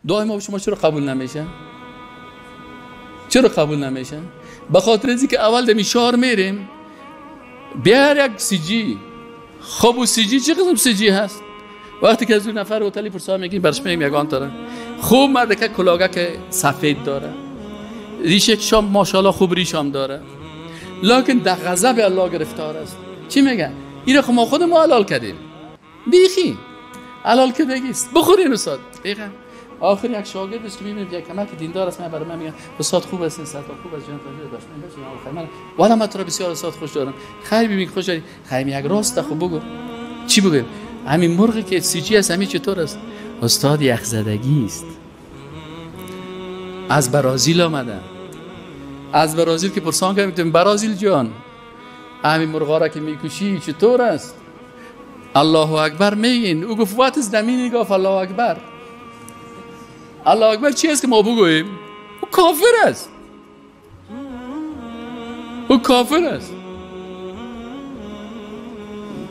دعای ما شما چرا قبول نمیشه؟ چرا قبول نمیشه؟ به خاطر اینکه که اول دمی شهر میریم بیار یک سیجی. خب و سیجی چه قسم سیجی هست؟ وقتی که از اون نفر هتلی پرسا میگیم برش میگیم یگان داره خوب مرد که کلاگه که سفید داره ریشه شام ماشاءالله خوب ریشام داره لکن در غضب الله گرفتار است. چی میگن؟ این رو ما خود ما حلال کردیم بیخی حلال که بگیست بخورین استاد دقیقاً. آخر یک شاگرد است که میبینید یک کمک دیندار است، من برای من میگم استاد خوب است، سرتا خوب است، جان تاجر داشت من بچم من والا من تو را بسیار استاد خوش دارم. خیر ببین خوش داری خیر یک راست خوب بگو. چی بگم؟ همین مرغی که سیجی است همین چطور است؟ استاد یخ زدگی است، از برازیل آمده، از برازیل که پرسان کردم برازیل جان همین مرغا را که میکشی چطور است؟ الله اکبر میگین. او گفت وات از نمین گفت الله اکبر. الله اکبر چی است که ما بگوییم؟ او کافر است، او کافر است.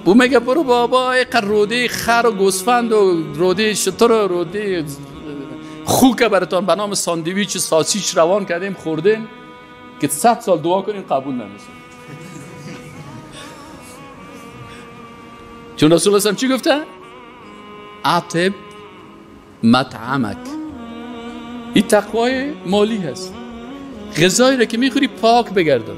او میگه برو بابا یک روده خر و گوسفند و روده شتر و روده خوک براتون به نام ساندویچ ساسیچ روان کردیم خوردیم که 100 سال دعا کنیم قبول نمیشه. چون رسول الله چی گفته؟ عطب مطعمک. این تقوای مالی هست. غذایی را که میخوری پاک بگردان.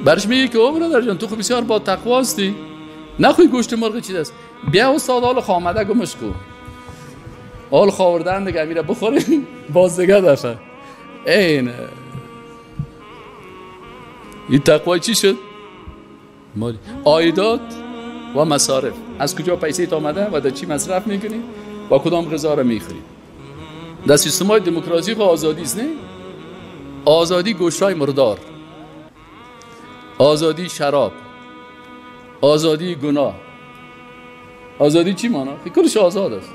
برش میگه که او برادر جان تو خب بسیار با تقوا هستی، نخوی گوشت مرغ چیز است، بیا استاد حال خامده گمش کو، حال خاوردن دیگه میره بخوریم باز دیگه دفعه. این تقوای چی شد؟ مالی. عایدات و مصارف، از کجا پیسه آمده و در چی مصرف میکنی و کدام غذا را میخوری. در سیستم‌های دموکراسی و آزادی است نه؟ آزادی گوشت‌های مردار، آزادی شراب، آزادی گناه. آزادی چی مانا؟ کلش آزاد است.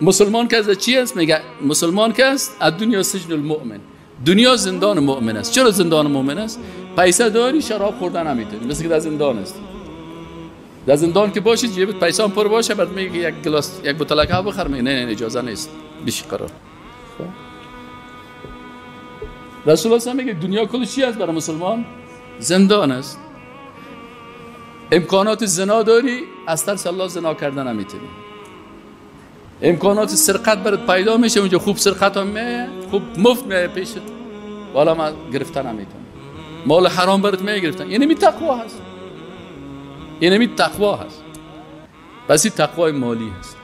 مسلمان که از چی است؟ میگه مسلمان که است از دنیا سجن المؤمن، دنیا زندان مؤمن است. چرا زندان مؤمن است؟ پیسه داری شراب خوردن نمیتونی، مثل که در زندان است. در زندان که باشی جیبت پیسه هم پر باشه بعد میگه یک گلاس یک بوتل آب بخر، میگه نه اجازه نیست بشی قرار. رسول الله میگه دنیا کلش چی است برای مسلمان؟ زندان است. امکانات زنا داری از ترس الله زنا کردن نمیتونی. امکانات سرقت برات پیدا میشه اونجا خوب سرقت هم میه، خوب مفت میه پیشت، والا ما گرفتن نمیتونی. مال حرام برات میگرفتن. یعنی می تقوا هست، یعنی می تقوا هست. بس این تقوای مالی هست.